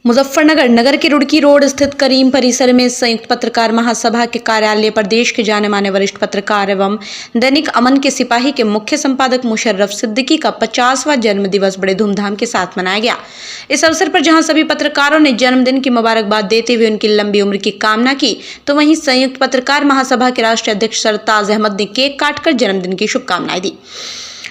मुजफ्फरनगर नगर के रुड़की रोड स्थित करीम परिसर में संयुक्त पत्रकार महासभा के कार्यालय पर देश के जाने माने वरिष्ठ पत्रकार एवं दैनिक अमन के सिपाही के मुख्य संपादक मुशर्रफ सिद्दीकी का 50वां जन्म दिवस बड़े धूमधाम के साथ मनाया गया। इस अवसर पर जहां सभी पत्रकारों ने जन्मदिन की मुबारकबाद देते हुए उनकी लंबी उम्र की कामना की, तो वहीं संयुक्त पत्रकार महासभा के राष्ट्रीय अध्यक्ष सरताज अहमद ने केक काटकर जन्मदिन की शुभकामनाएं दी।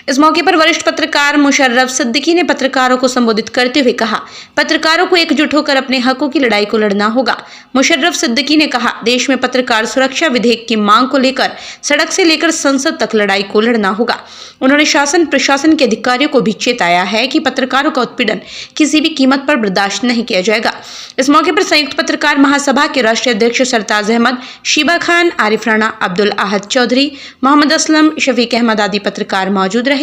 इस मौके पर वरिष्ठ पत्रकार मुशर्रफ सिद्दीकी ने पत्रकारों को संबोधित करते हुए कहा, पत्रकारों को एकजुट होकर अपने हकों की लड़ाई को लड़ना होगा। मुशर्रफ सिद्दीकी ने कहा, देश में पत्रकार सुरक्षा विधेयक की मांग को लेकर सड़क से लेकर संसद तक लड़ाई को लड़ना होगा। उन्होंने शासन प्रशासन के अधिकारियों को भी चेताया है कि पत्रकारों का उत्पीड़न किसी भी कीमत पर बर्दाश्त नहीं किया जाएगा। इस मौके पर संयुक्त पत्रकार महासभा के राष्ट्रीय अध्यक्ष सरताज अहमद, शीबा खान, आरिफ राणा, अब्दुल आहद चौधरी, मोहम्मद असलम, शफीक अहमद आदि पत्रकार मौजूद रहे।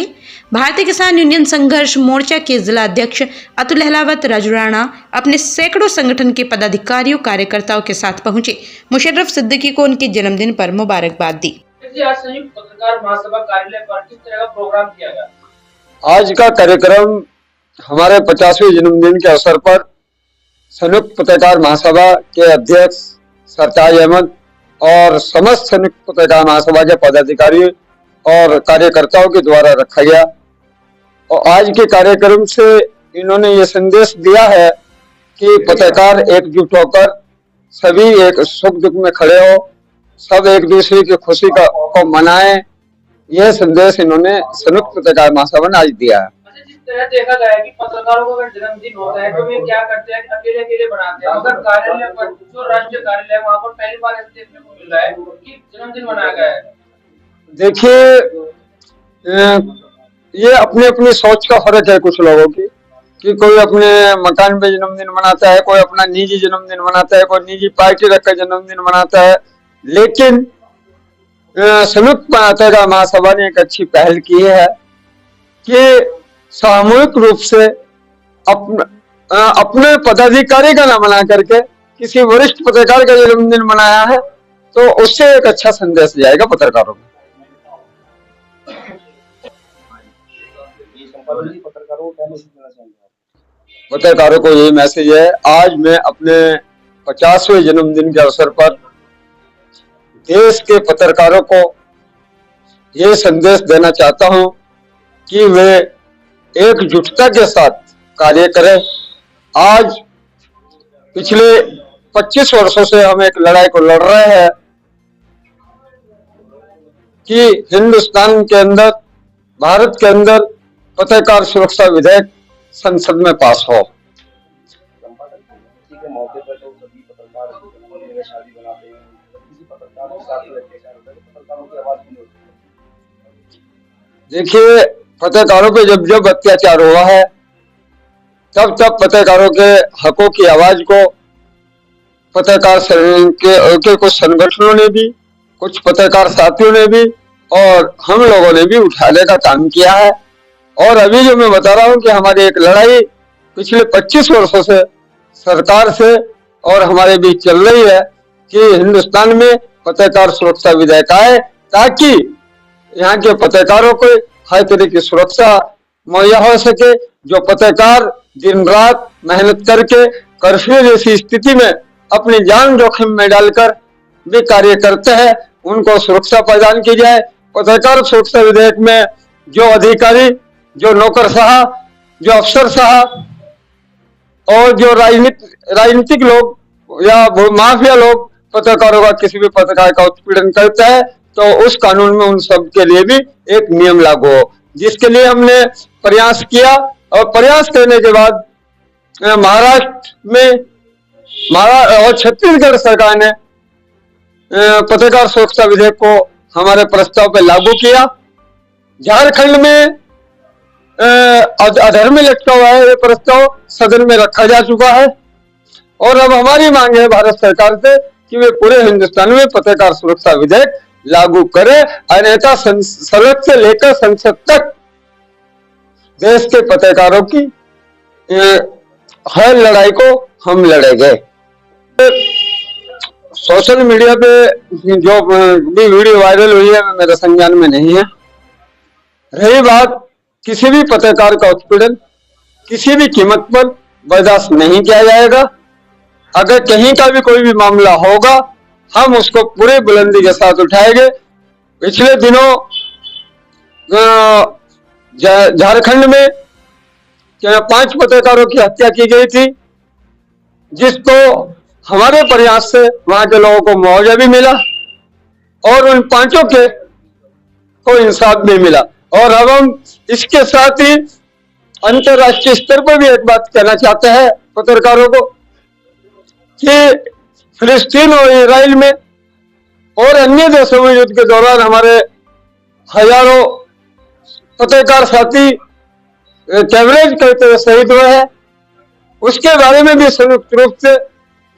भारतीय किसान यूनियन संघर्ष मोर्चा के जिला अध्यक्ष अतुल अहलावत, राजू राणा अपने सैकड़ों संगठन के पदाधिकारियों कार्यकर्ताओं के साथ पहुंचे। मुशर्रफ सिद्दीकी को उनके जन्मदिन पर मुबारकबाद दी। आज संयुक्त पत्रकार महासभा कार्यालय पर किस तरह का प्रोग्राम किया गया? आज का कार्यक्रम हमारे 50वें जन्मदिन के अवसर पर संयुक्त पत्रकार महासभा के अध्यक्ष सरताज अहमद और समस्त संयुक्त पत्रकार महासभा के पदाधिकारी और कार्यकर्ताओं के द्वारा रखा गया। और आज के कार्यक्रम से इन्होंने ये संदेश दिया है कि पत्रकार एकजुट होकर सभी एक सुख दुख में खड़े हो, सब एक दूसरे की खुशी को मनाएं। यह संदेश इन्होंने संयुक्त पत्रकार महासभा ने आज दिया है। जिस तरह देखा गया है कि पत्रकारों का अगर जन्मदिन होता है तो वे क्या करते हैं, अकेले अकेले बनाते हैं। अगर कार्यालय पर जो राष्ट्रीय कार्यालय वहाँ पर पहली बार ऐसा देखने को मिल रहा है कि जन्मदिन मनाया गया है। देखिए, ये अपनी अपनी सोच का फर्क है कुछ लोगों की, कि कोई अपने मकान पे जन्मदिन मनाता है, कोई अपना निजी जन्मदिन मनाता है, कोई निजी पार्टी रखकर जन्मदिन मनाता है। लेकिन संयुक्त पत्रकार महासभा ने एक अच्छी पहल की है कि सामूहिक रूप से अपने पदाधिकारी का नाम मना करके किसी वरिष्ठ पत्रकार का जन्मदिन मनाया है, तो उससे एक अच्छा संदेश जाएगा पत्रकारों को। पत्रकारों को यही मैसेज है, आज मैं अपने 50वें जन्मदिन के अवसर पर देश के पत्रकारों को ये संदेश देना चाहता हूं कि वे एकजुटता के साथ कार्य करें। आज पिछले 25 वर्षों से हम एक लड़ाई को लड़ रहे हैं कि हिंदुस्तान के अंदर, भारत के अंदर पत्रकार सुरक्षा विधेयक संसद में पास हो। देखिए, पत्रकारों पे जब जब अत्याचार हुआ है, तब तब पत्रकारों के हकों की आवाज को पत्रकार के कुछ संगठनों ने भी, कुछ पत्रकार साथियों ने भी और हम लोगों ने भी उठाने का काम किया है। और अभी जो मैं बता रहा हूं कि हमारी एक लड़ाई पिछले 25 वर्षों से सरकार से और हमारे बीच चल रही है कि हिंदुस्तान में पत्रकार सुरक्षा विधेयक आए, ताकि यहाँ के पत्रकारों को हर तरह की सुरक्षा मुहैया हो सके। जो पत्रकार दिन रात मेहनत करके कर्फ्यू जैसी स्थिति में अपनी जान जोखिम में डालकर भी कार्य करते हैं, उनको सुरक्षा प्रदान की जाए। पत्रकार सुरक्षा विधेयक में जो अधिकारी, जो नौकरशाह, जो अफसरशाह और जो राजनीतिक लोग या माफिया लोग पत्रकारों का, किसी भी पत्रकार का उत्पीड़न करता है, तो उस कानून में उन सब के लिए भी एक नियम लागू हो, जिसके लिए हमने प्रयास किया। और प्रयास करने के बाद महाराष्ट्र में और छत्तीसगढ़ सरकार ने पत्रकार सुरक्षा विधेयक को हमारे प्रस्ताव पर लागू किया। झारखंड में अधर में लटका हुआ है, ये प्रस्ताव सदन में रखा जा चुका है। और अब हमारी मांग है भारत सरकार से कि वे पूरे हिंदुस्तान में पत्रकार सुरक्षा विधेयक लागू करे, अन्यथा सड़क से लेकर संसद तक देश के पत्रकारों की हर लड़ाई को हम लड़ेंगे। सोशल मीडिया पे जो भी वीडियो वायरल हुई है मेरे संज्ञान में नहीं है। रही बात किसी भी पत्रकार का उत्पीड़न किसी भी कीमत पर बर्दाश्त नहीं किया जाएगा। अगर कहीं का भी कोई भी मामला होगा हम उसको पूरे बुलंदी के साथ उठाएंगे। पिछले दिनों झारखंड में 5 पत्रकारों की हत्या की गई थी, जिसको हमारे प्रयास से वहां के लोगों को मुआवजा भी मिला और उन 5 के को इंसाफ भी मिला। और अब हम इसके साथ ही अंतर्राष्ट्रीय स्तर पर भी एक बात कहना चाहते हैं पत्रकारों को कि फिलिस्तीन और इजराइल में और अन्य देशों में युद्ध के दौरान हमारे हजारों पत्रकार साथी कवरेज करते हुए शहीद हुए हैं। उसके बारे में भी संयुक्त रूप से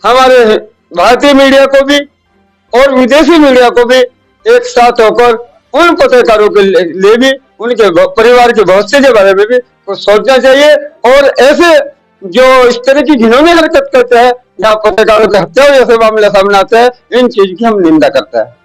हमारे भारतीय मीडिया को भी और विदेशी मीडिया को भी एक साथ होकर उन पत्रकारों के लिए भी उनके परिवार के भविष्य के बारे में भी कुछ सोचना चाहिए। और ऐसे जो इस तरह की घिनौनी हरकत करते हैं, जहाँ पत्रकारों की हत्या जैसे मामले सामने आते हैं, इन चीज की हम निंदा करते हैं।